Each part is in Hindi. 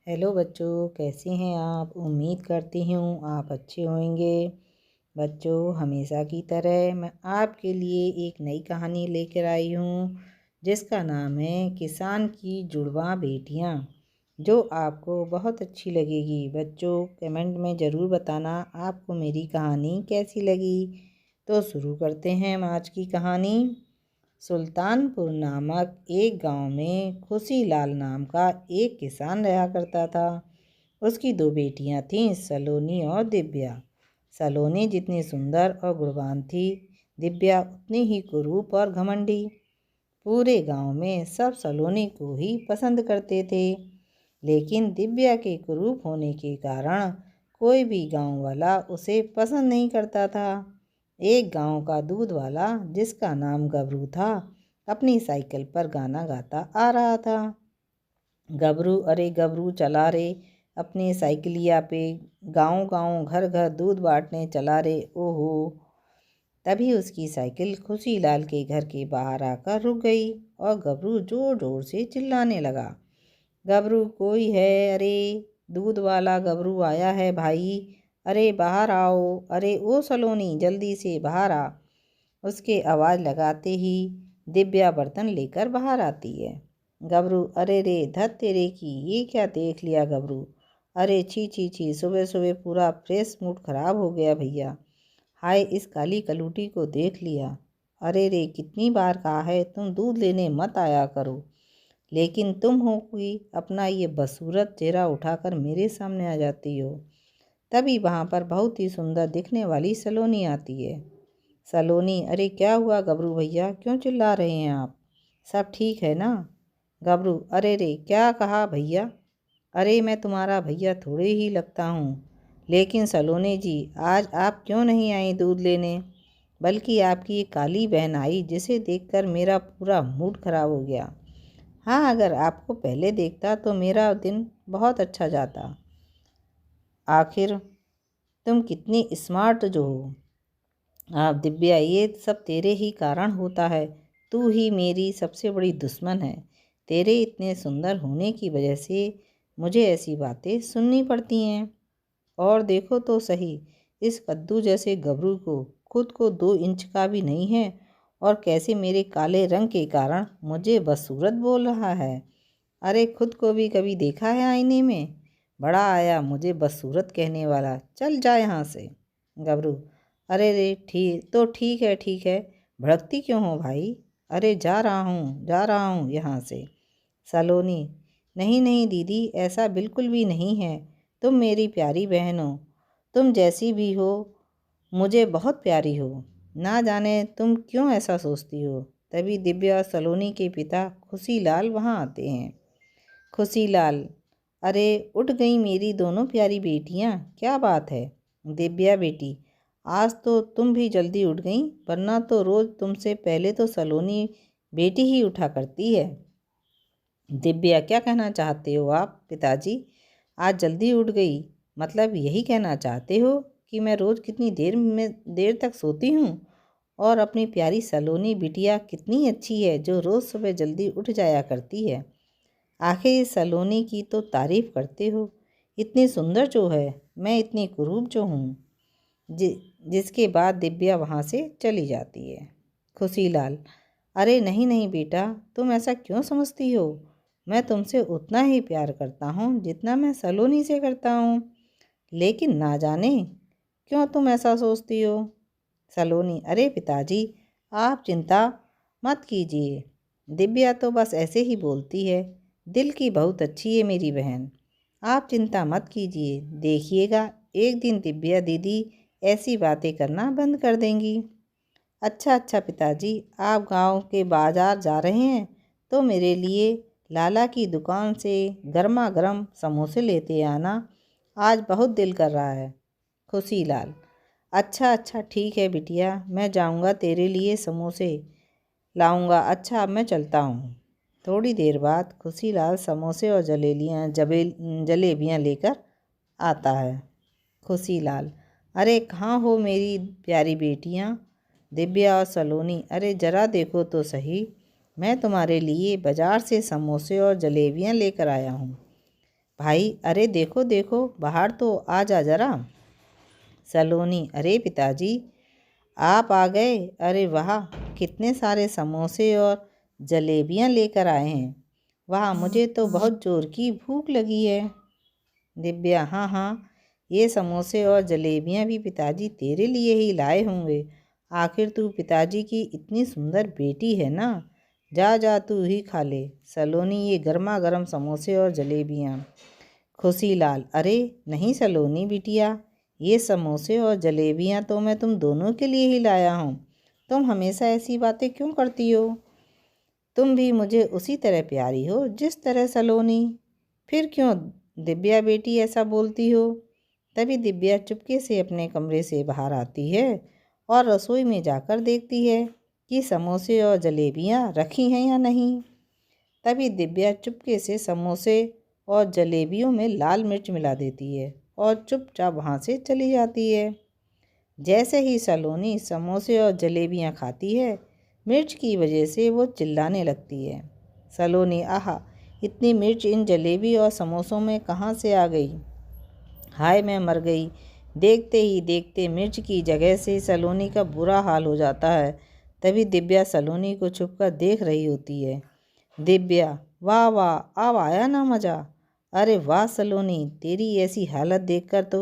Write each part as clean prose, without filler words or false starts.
हेलो बच्चों, कैसे हैं आप। उम्मीद करती हूँ आप अच्छे होंगे। बच्चों, हमेशा की तरह मैं आपके लिए एक नई कहानी लेकर आई हूँ जिसका नाम है किसान की जुड़वा बेटियाँ, जो आपको बहुत अच्छी लगेगी। बच्चों, कमेंट में ज़रूर बताना आपको मेरी कहानी कैसी लगी। तो शुरू करते हैं हम आज की कहानी। सुल्तानपुर नामक एक गांव में खुशीलाल नाम का एक किसान रहा करता था। उसकी दो बेटियां थीं, सलोनी और दिव्या। सलोनी जितनी सुंदर और गुणवान थी, दिव्या उतनी ही कुरूप और घमंडी। पूरे गांव में सब सलोनी को ही पसंद करते थे, लेकिन दिव्या के कुरूप होने के कारण कोई भी गांव वाला उसे पसंद नहीं करता था। एक गांव का दूध वाला, जिसका नाम गबरू था, अपनी साइकिल पर गाना गाता आ रहा था। गबरू अरे गबरू चला रे अपनी साइकिलिया पे, गांव गांव घर घर दूध बांटने चला रे ओहो। तभी उसकी साइकिल खुशीलाल के घर के बाहर आकर रुक गई और गबरू जोर जोर से चिल्लाने लगा। गबरू कोई है, अरे दूध वाला गबरू आया है भाई, अरे बाहर आओ, अरे ओ सलोनी जल्दी से बाहर आ। उसके आवाज़ लगाते ही दिव्या बर्तन लेकर बाहर आती है। गबरू अरे रे धत तेरे की, ये क्या देख लिया गबरू, अरे छी छी छी, सुबह सुबह पूरा फ्रेश मूड खराब हो गया भैया। हाय इस काली कलूटी को देख लिया। अरे रे कितनी बार कहा है तुम दूध लेने मत आया करो, लेकिन तुम हो कोई अपना ये बदसूरत चेहरा उठाकर मेरे सामने आ जाती हो। तभी वहाँ पर बहुत ही सुंदर दिखने वाली सलोनी आती है। सलोनी अरे क्या हुआ गबरू भैया, क्यों चिल्ला रहे हैं आप, सब ठीक है ना। गबरू अरे रे क्या कहा भैया, अरे मैं तुम्हारा भैया थोड़े ही लगता हूँ, लेकिन सलोनी जी आज आप क्यों नहीं आई दूध लेने, बल्कि आपकी एक काली बहन आई जिसे देखकर मेरा पूरा मूड खराब हो गया। हाँ, अगर आपको पहले देखता तो मेरा दिन बहुत अच्छा जाता। आखिर तुम कितनी स्मार्ट जो हो। आप दिव्या, ये सब तेरे ही कारण होता है, तू ही मेरी सबसे बड़ी दुश्मन है। तेरे इतने सुंदर होने की वजह से मुझे ऐसी बातें सुननी पड़ती हैं। और देखो तो सही, इस कद्दू जैसे गबरू को खुद को 2 इंच का भी नहीं है, और कैसे मेरे काले रंग के कारण मुझे बदसूरत बोल रहा है। अरे खुद को भी कभी देखा है आईने में, बड़ा आया मुझे बदसूरत कहने वाला, चल जा यहाँ से। गबरू अरे रे ठीक है, भड़कती क्यों हो भाई, अरे जा रहा हूँ यहाँ से। सलोनी नहीं नहीं दीदी, ऐसा बिल्कुल भी नहीं है, तुम मेरी प्यारी बहन हो, तुम जैसी भी हो मुझे बहुत प्यारी हो, ना जाने तुम क्यों ऐसा सोचती हो। तभी दिव्या और सलोनी के पिता खुशीलाल वहाँ आते हैं। खुशीलाल अरे उठ गई मेरी दोनों प्यारी बेटियाँ, क्या बात है। दिव्या बेटी, आज तो तुम भी जल्दी उठ गई, वरना तो रोज़ तुमसे पहले तो सलोनी बेटी ही उठा करती है। दिव्या क्या कहना चाहते हो आप पिताजी, आज जल्दी उठ गई, मतलब यही कहना चाहते हो कि मैं रोज़ कितनी देर तक सोती हूँ, और अपनी प्यारी सलोनी बिटिया कितनी अच्छी है जो रोज़ सुबह जल्दी उठ जाया करती है। आखिर इस सलोनी की तो तारीफ़ करते हो, इतनी सुंदर जो है, मैं इतनी कुरूप जो हूँ। जिसके बाद दिव्या वहाँ से चली जाती है। खुशीलाल अरे नहीं नहीं बेटा, तुम ऐसा क्यों समझती हो, मैं तुमसे उतना ही प्यार करता हूँ जितना मैं सलोनी से करता हूँ, लेकिन ना जाने क्यों तुम ऐसा सोचती हो। सलोनी अरे पिताजी, आप चिंता मत कीजिए, दिव्या तो बस ऐसे ही बोलती है, दिल की बहुत अच्छी है मेरी बहन, आप चिंता मत कीजिए, देखिएगा एक दिन दिव्या दीदी ऐसी बातें करना बंद कर देंगी। अच्छा पिताजी, आप गांव के बाजार जा रहे हैं तो मेरे लिए लाला की दुकान से गर्मा गर्म समोसे लेते आना, आज बहुत दिल कर रहा है। खुशीलाल अच्छा ठीक है बिटिया, मैं जाऊंगा तेरे लिए समोसे लाऊंगा, अच्छा अब मैं चलता हूँ। थोड़ी देर बाद खुशीलाल समोसे और जलेबियाँ लेकर आता है। खुशीलाल अरे कहाँ हो मेरी प्यारी बेटियाँ, दिव्या और सलोनी, अरे ज़रा देखो तो सही, मैं तुम्हारे लिए बाज़ार से समोसे और जलेबियाँ लेकर आया हूँ। भाई अरे देखो देखो, बाहर तो आ जा जरा। सलोनी, अरे पिताजी आप आ गए। अरे वाह, कितने सारे समोसे और जलेबियां लेकर आए हैं। वाह, मुझे तो बहुत जोर की भूख लगी है। दिव्या, हाँ हाँ, ये समोसे और जलेबियां भी पिताजी तेरे लिए ही लाए होंगे। आखिर तू पिताजी की इतनी सुंदर बेटी है ना। जा जा तू ही खा ले। सलोनी, ये गर्मा गर्म समोसे और जलेबियां। खुशीलाल, अरे नहीं सलोनी बिटिया, ये समोसे और जलेबियां तो मैं तुम दोनों के लिए ही लाया हूँ। तुम हमेशा ऐसी बातें क्यों करती हो। तुम भी मुझे उसी तरह प्यारी हो जिस तरह सलोनी। फिर क्यों दिव्या बेटी ऐसा बोलती हो। तभी दिव्या चुपके से अपने कमरे से बाहर आती है और रसोई में जाकर देखती है कि समोसे और जलेबियां रखी हैं या नहीं। तभी दिव्या चुपके से समोसे और जलेबियों में लाल मिर्च मिला देती है और चुपचाप वहाँ से चली जाती है। जैसे ही सलोनी समोसे और जलेबियां खाती है, मिर्च की वजह से वो चिल्लाने लगती है। सलोनी, आहा, इतनी मिर्च इन जलेबी और समोसों में कहाँ से आ गई। हाय मैं मर गई। देखते ही देखते मिर्च की जगह से सलोनी का बुरा हाल हो जाता है। तभी दिव्या सलोनी को छुपकर देख रही होती है। दिव्या, वाह वाह, अब आया ना मज़ा। अरे वाह सलोनी, तेरी ऐसी हालत देखकर तो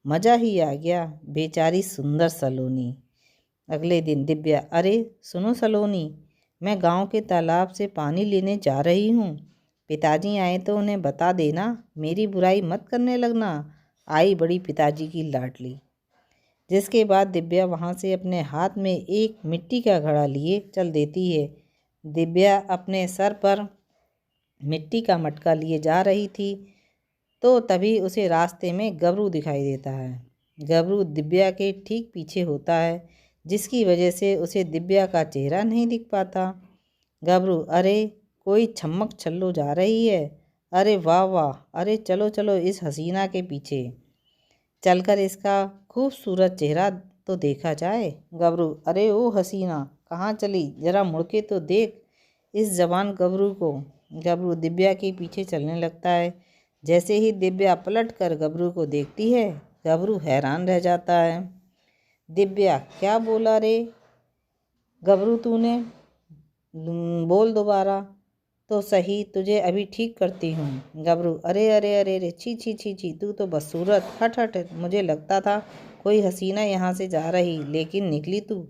मज़ा ही आ गया। बेचारी सुंदर सलोनी। अगले दिन दिव्या, अरे सुनो सलोनी, मैं गांव के तालाब से पानी लेने जा रही हूँ। पिताजी आए तो उन्हें बता देना, मेरी बुराई मत करने लगना। आई बड़ी पिताजी की लाडली। जिसके बाद दिव्या वहाँ से अपने हाथ में एक मिट्टी का घड़ा लिए चल देती है। दिव्या अपने सर पर मिट्टी का मटका लिए जा रही थी तो तभी उसे रास्ते में गबरू दिखाई देता है। गबरू दिव्या के ठीक पीछे होता है, जिसकी वजह से उसे दिव्या का चेहरा नहीं दिख पाता। गबरू, अरे कोई छम्मक छल्लो जा रही है। अरे वाह वाह, अरे चलो चलो इस हसीना के पीछे चलकर इसका खूबसूरत चेहरा तो देखा जाए। गबरू, अरे ओ हसीना, कहाँ चली, जरा मुड़ के तो देख इस जवान गबरू को। गबरू दिव्या के पीछे चलने लगता है। जैसे ही दिव्या पलट कर गबरू को देखती है, गबरू हैरान रह जाता है। दिव्या, क्या बोला रे गबरू तूने। बोल दोबारा तो सही, तुझे अभी ठीक करती हूँ। गबरू, अरे अरे अरे अरे, छी छी छी छी, तू तो बदसूरत, हट हट, मुझे लगता था कोई हसीना यहाँ से जा रही, लेकिन निकली तू।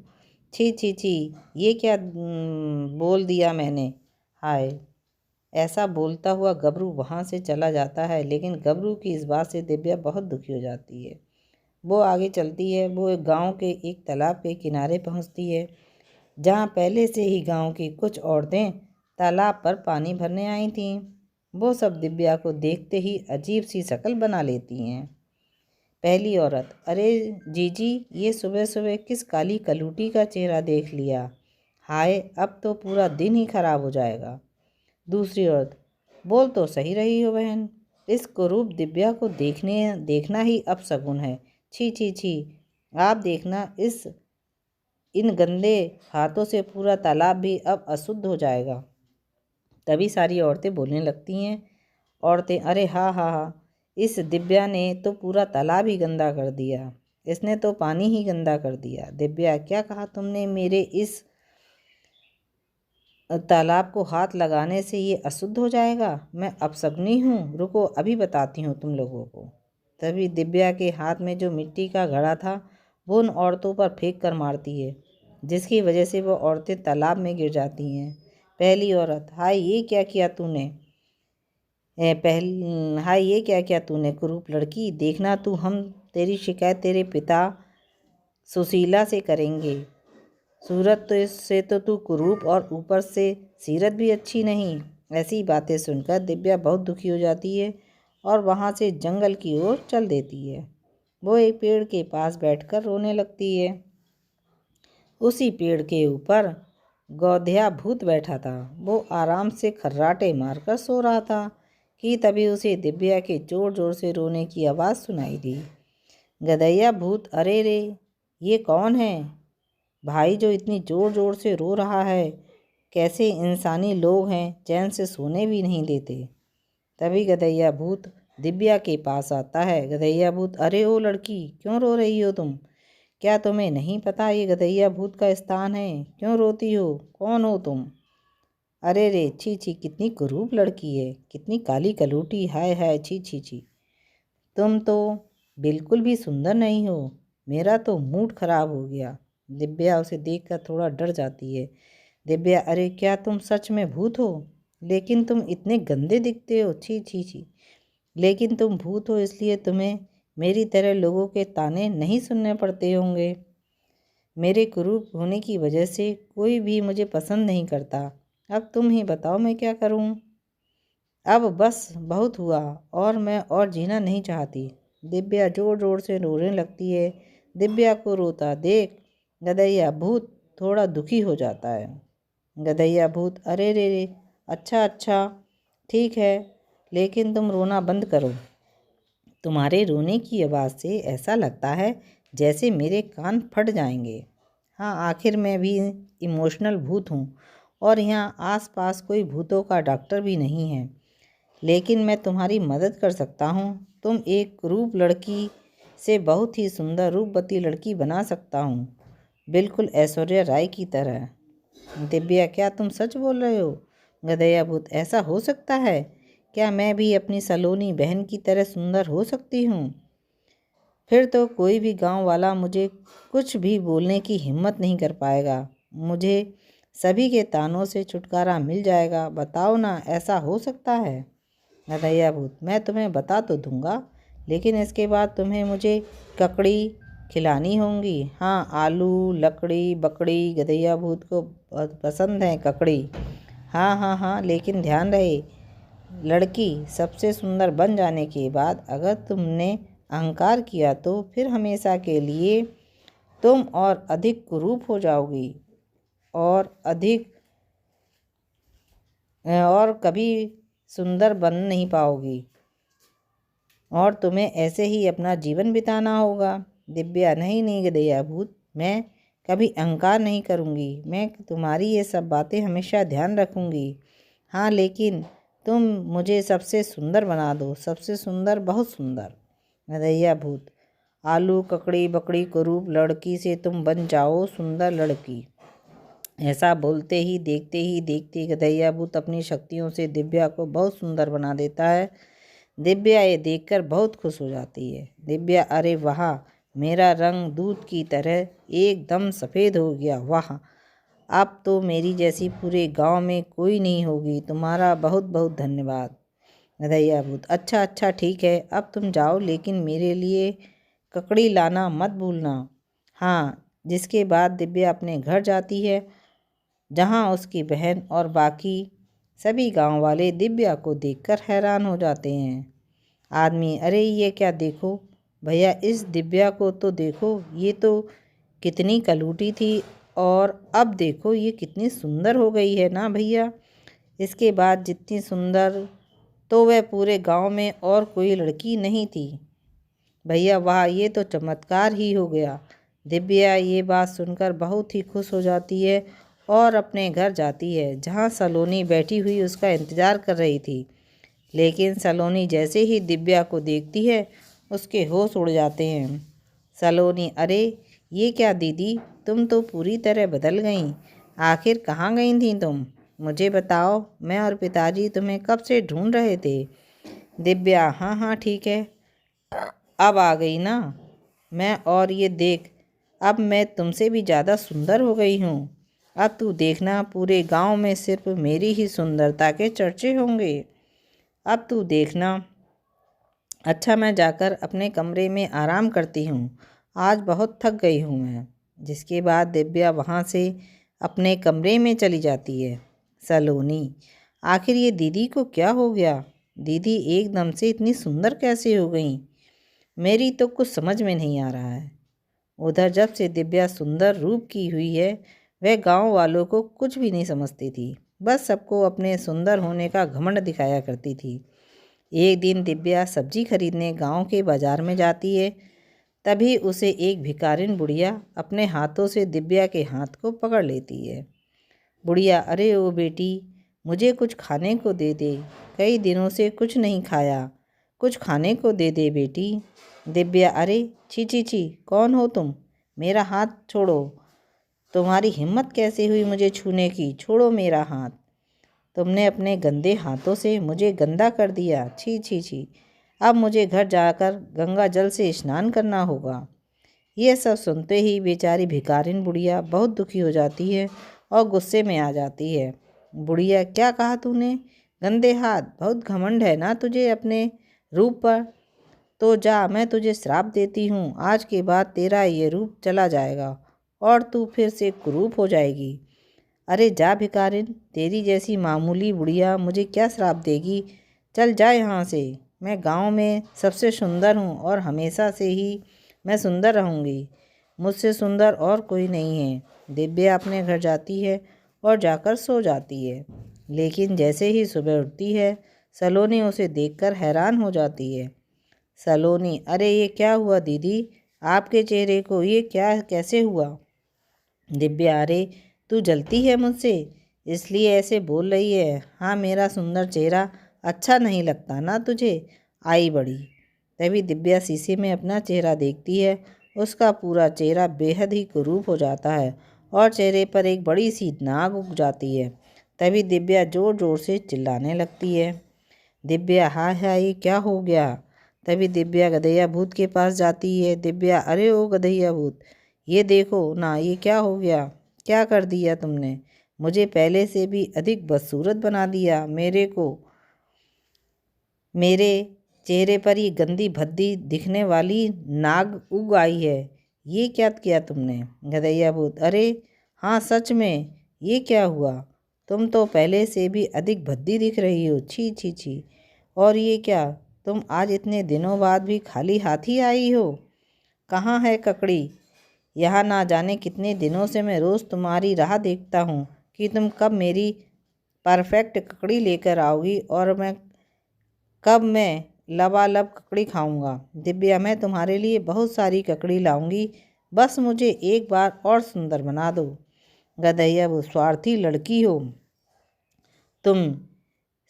छी छी छी, ये क्या बोल दिया मैंने। हाय। ऐसा बोलता हुआ गबरू वहाँ से चला जाता है, लेकिन गबरू की इस बात से दिव्या बहुत दुखी हो जाती है। वो आगे चलती है। वो एक गांव के एक तालाब के किनारे पहुँचती है, जहाँ पहले से ही गांव की कुछ औरतें तालाब पर पानी भरने आई थीं। वो सब दिव्या को देखते ही अजीब सी शक्ल बना लेती हैं। पहली औरत, अरे जीजी, ये सुबह सुबह किस काली कलूटी का चेहरा देख लिया। हाय, अब तो पूरा दिन ही खराब हो जाएगा। दूसरी औरत, बोल तो सही रही हो बहन, इस कुरूप दिव्या को देखना ही अपशगुन है। छी छी छी, आप देखना इन गंदे हाथों से पूरा तालाब भी अब अशुद्ध हो जाएगा। तभी सारी औरतें बोलने लगती हैं। औरतें, अरे हाँ हाँ हाँ, इस दिव्या ने तो पूरा तालाब ही गंदा कर दिया। इसने तो पानी ही गंदा कर दिया। दिव्या, क्या कहा तुमने, मेरे इस तालाब को हाथ लगाने से ये अशुद्ध हो जाएगा। मैं अपशगुनी हूँ, रुको अभी बताती हूँ तुम लोगों को। तभी दिव्या के हाथ में जो मिट्टी का घड़ा था वो उन औरतों पर फेंक कर मारती है, जिसकी वजह से वो औरतें तालाब में गिर जाती हैं। पहली औरत, हाय ये क्या किया तूने। हाय ये क्या किया तूने कुरूप लड़की, देखना तू, हम तेरी शिकायत तेरे पिता सुशीला से करेंगे। सूरत तो इससे तो तू कुरूप और ऊपर से सीरत भी अच्छी नहीं। ऐसी बातें सुनकर दिव्या बहुत दुखी हो जाती है और वहाँ से जंगल की ओर चल देती है। वो एक पेड़ के पास बैठकर रोने लगती है। उसी पेड़ के ऊपर गौधिया भूत बैठा था। वो आराम से खर्राटे मारकर सो रहा था कि तभी उसे दिव्या के जोर जोर से रोने की आवाज़ सुनाई दी। गधैया भूत, अरे रे, ये कौन है भाई जो इतनी ज़ोर ज़ोर से रो रहा है। कैसे इंसानी लोग हैं, चैन से सोने भी नहीं देते। तभी गधैया भूत दिव्या के पास आता है। गधैया भूत, अरे ओ लड़की, क्यों रो रही हो तुम? क्या तुम्हें नहीं पता ये गधैया भूत का स्थान है? क्यों रोती हो? कौन हो तुम? अरे रे, छी छी, कितनी कुरूप लड़की है, कितनी काली कलूटी, हाय हाय, छी छी छी। तुम तो बिल्कुल भी सुंदर नहीं हो, मेरा तो मूड खराब हो गया। दिव्या उसे देखकर थोड़ा डर जाती है। दिव्या, अरे क्या तुम सच में भूत हो? लेकिन तुम इतने गंदे दिखते हो, छी छी छी। लेकिन तुम भूत हो इसलिए तुम्हें मेरी तरह लोगों के ताने नहीं सुनने पड़ते होंगे। मेरे कुरूप होने की वजह से कोई भी मुझे पसंद नहीं करता। अब तुम ही बताओ मैं क्या करूं? अब बस बहुत हुआ, और मैं और जीना नहीं चाहती। दिव्या जोर जोर से रोने लगती है। दिव्या को रोता देख गधैया भूत थोड़ा दुखी हो जाता है। गधैया भूत, अरे रे रे, अच्छा अच्छा, ठीक है, लेकिन तुम रोना बंद करो। तुम्हारे रोने की आवाज़ से ऐसा लगता है जैसे मेरे कान फट जाएंगे। हाँ, आखिर मैं भी इमोशनल भूत हूँ, और यहाँ आसपास कोई भूतों का डॉक्टर भी नहीं है। लेकिन मैं तुम्हारी मदद कर सकता हूँ। तुम एक रूप लड़की से बहुत ही सुंदर रूपवती लड़की बना सकता हूँ, बिल्कुल ऐश्वर्या राय की तरह। दिव्या, क्या तुम सच बोल रहे हो? गधैया भूत, ऐसा हो सकता है? क्या मैं भी अपनी सलोनी बहन की तरह सुंदर हो सकती हूँ? फिर तो कोई भी गांव वाला मुझे कुछ भी बोलने की हिम्मत नहीं कर पाएगा। मुझे सभी के तानों से छुटकारा मिल जाएगा। बताओ ना, ऐसा हो सकता है? गधैया भूत, मैं तुम्हें बता तो दूंगा, लेकिन इसके बाद तुम्हें मुझे ककड़ी खिलानी होंगी। हाँ, आलू लकड़ी बकड़ी गधैया भूत को बहुत पसंद है ककड़ी। हाँ हाँ हाँ, लेकिन ध्यान रहे लड़की, सबसे सुंदर बन जाने के बाद अगर तुमने अहंकार किया तो फिर हमेशा के लिए तुम और अधिक कुरूप हो जाओगी, और कभी सुंदर बन नहीं पाओगी, और तुम्हें ऐसे ही अपना जीवन बिताना होगा। दिव्या, नहीं नहीं गधैया भूत, मैं कभी अहंकार नहीं करूँगी। मैं तुम्हारी ये सब बातें हमेशा ध्यान रखूँगी। हाँ, लेकिन तुम मुझे सबसे सुंदर बना दो, सबसे सुंदर, बहुत सुंदर। गधैया भूत, आलू ककड़ी बकड़ी कुरूप लड़की से तुम बन जाओ सुंदर लड़की। ऐसा बोलते ही देखते गधैया भूत अपनी शक्तियों से दिव्या को बहुत सुंदर बना देता है। दिव्या ये देखकर बहुत खुश हो जाती है। दिव्या, अरे वाह, मेरा रंग दूध की तरह एकदम सफ़ेद हो गया, वाह, अब तो मेरी जैसी पूरे गांव में कोई नहीं होगी। तुम्हारा बहुत बहुत धन्यवाद। गधैया भूत, अच्छा अच्छा, ठीक है, अब तुम जाओ, लेकिन मेरे लिए ककड़ी लाना मत भूलना। हाँ, जिसके बाद दिव्या अपने घर जाती है, जहाँ उसकी बहन और बाकी सभी गांव वाले दिव्या को देखकर हैरान हो जाते हैं। आदमी, अरे ये क्या, देखो भैया, इस दिव्या को तो देखो, ये तो कितनी कलूटी थी, और अब देखो ये कितनी सुंदर हो गई है ना भैया। इसके बाद जितनी सुंदर तो वह पूरे गांव में और कोई लड़की नहीं थी। भैया वाह, ये तो चमत्कार ही हो गया। दिव्या ये बात सुनकर बहुत ही खुश हो जाती है और अपने घर जाती है, जहाँ सलोनी बैठी हुई उसका इंतज़ार कर रही थी। लेकिन सलोनी जैसे ही दिव्या को देखती है, उसके होश उड़ जाते हैं। सलोनी, अरे ये क्या दीदी, तुम तो पूरी तरह बदल गईं। आखिर कहाँ गई थी तुम? मुझे बताओ, मैं और पिताजी तुम्हें कब से ढूंढ रहे थे। दिव्या, हाँ हाँ ठीक है, अब आ गई ना मैं, और ये देख, अब मैं तुमसे भी ज़्यादा सुंदर हो गई हूँ। अब तू देखना, पूरे गांव में सिर्फ मेरी ही सुंदरता के चर्चे होंगे। अब तू देखना। अच्छा, मैं जाकर अपने कमरे में आराम करती हूँ, आज बहुत थक गई हूँ मैं। जिसके बाद दिव्या वहाँ से अपने कमरे में चली जाती है। सलोनी, आखिर ये दीदी को क्या हो गया? दीदी एकदम से इतनी सुंदर कैसे हो गई? मेरी तो कुछ समझ में नहीं आ रहा है। उधर जब से दिव्या सुंदर रूप की हुई है, वह गांव वालों को कुछ भी नहीं समझती थी, बस सबको अपने सुंदर होने का घमंड दिखाया करती थी। एक दिन दिव्या सब्जी खरीदने गांव के बाजार में जाती है। तभी उसे एक भिखारिन बुढ़िया अपने हाथों से दिव्या के हाथ को पकड़ लेती है। बुढ़िया, अरे ओ बेटी, मुझे कुछ खाने को दे दे, कई दिनों से कुछ नहीं खाया। कुछ खाने को दे दे बेटी। दिव्या, अरे छी छी छी, कौन हो तुम? मेरा हाथ छोड़ो। तुम्हारी हिम्मत कैसे हुई मुझे छूने की? छोड़ो मेरा हाथ। तुमने अपने गंदे हाथों से मुझे गंदा कर दिया। छी छी छी। अब मुझे घर जाकर गंगा जल से स्नान करना होगा। ये सब सुनते ही बेचारी भिखारिन बुढ़िया बहुत दुखी हो जाती है और गुस्से में आ जाती है। बुढ़िया, क्या कहा तूने? गंदे हाथ? बहुत घमंड है ना तुझे अपने रूप पर। तो जा, मैं तुझे श्राप देती हूँ। आज के बाद तेरा ये रूप चला जाएगा और तू फिर से कुरूप हो जाएगी। अरे जा भिखारिन, तेरी जैसी मामूली बुढ़िया मुझे क्या श्राप देगी? चल जा यहाँ से। मैं गांव में सबसे सुंदर हूँ और हमेशा से ही मैं सुंदर रहूँगी। मुझसे सुंदर और कोई नहीं है। दिव्या अपने घर जाती है और जाकर सो जाती है। लेकिन जैसे ही सुबह उठती है, सलोनी उसे देखकर हैरान हो जाती है। सलोनी, अरे ये क्या हुआ दीदी? आपके चेहरे को ये क्या कैसे हुआ? दिव्या, अरे तू जलती है मुझसे, इसलिए ऐसे बोल रही है। हाँ, मेरा सुंदर चेहरा अच्छा नहीं लगता ना तुझे? आई बड़ी। तभी दिव्या शीशे में अपना चेहरा देखती है। उसका पूरा चेहरा बेहद ही कुरूप हो जाता है और चेहरे पर एक बड़ी सी नाक उग जाती है। तभी दिव्या ज़ोर ज़ोर से चिल्लाने लगती है। दिव्या, हाय हाय, ये क्या हो गया? तभी दिव्या गधैया भूत के पास जाती है। दिव्या, अरे ओ गधैया भूत, ये देखो ना, ये क्या हो गया? क्या कर दिया तुमने? मुझे पहले से भी अधिक बदसूरत बना दिया। मेरे चेहरे पर ये गंदी भद्दी दिखने वाली नाग उग आई है। ये क्या किया तुमने? गधैया भूत, अरे हाँ, सच में ये क्या हुआ? तुम तो पहले से भी अधिक भद्दी दिख रही हो। छी छी छी। और ये क्या, तुम आज इतने दिनों बाद भी खाली हाथ ही आई हो? कहाँ है ककड़ी? यहाँ ना जाने कितने दिनों से मैं रोज़ तुम्हारी राह देखता हूँ कि तुम कब मेरी परफेक्ट ककड़ी लेकर आओगी और कब मैं लबालब ककड़ी खाऊंगा। दिव्या, मैं तुम्हारे लिए बहुत सारी ककड़ी लाऊंगी, बस मुझे एक बार और सुंदर बना दो। गधैया, वो स्वार्थी लड़की हो तुम।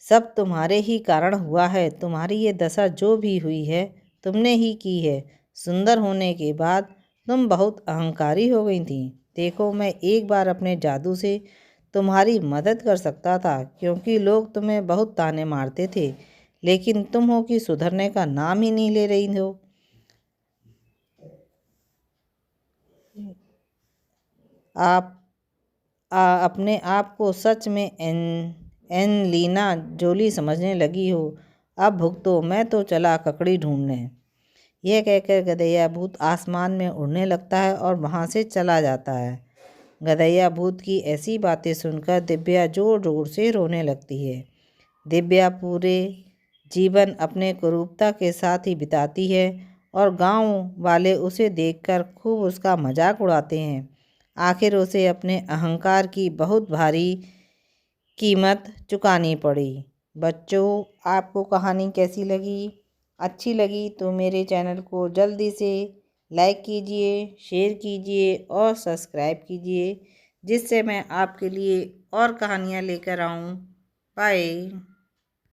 सब तुम्हारे ही कारण हुआ है। तुम्हारी ये दशा जो भी हुई है, तुमने ही की है। सुंदर होने के बाद तुम बहुत अहंकारी हो गई थी। देखो, मैं एक बार अपने जादू से तुम्हारी मदद कर सकता था, क्योंकि लोग तुम्हें बहुत ताने मारते थे, लेकिन तुम हो कि सुधरने का नाम ही नहीं ले रही हो। आप अपने आप को सच में एनलीना जोली समझने लगी हो। अब भुगतो, मैं तो चला ककड़ी ढूंढने। यह कहकर गधैया भूत आसमान में उड़ने लगता है और वहाँ से चला जाता है। गधैया भूत की ऐसी बातें सुनकर दिव्या जोर जोर से रोने लगती है। दिव्या पूरे जीवन अपने कुरूपता के साथ ही बिताती है और गांव वाले उसे देखकर खूब उसका मजाक उड़ाते हैं। आखिर उसे अपने अहंकार की बहुत भारी कीमत चुकानी पड़ी। बच्चों, आपको कहानी कैसी लगी? अच्छी लगी तो मेरे चैनल को जल्दी से लाइक कीजिए, शेयर कीजिए और सब्सक्राइब कीजिए, जिससे मैं आपके लिए और कहानियाँ लेकर आऊँ। बाय।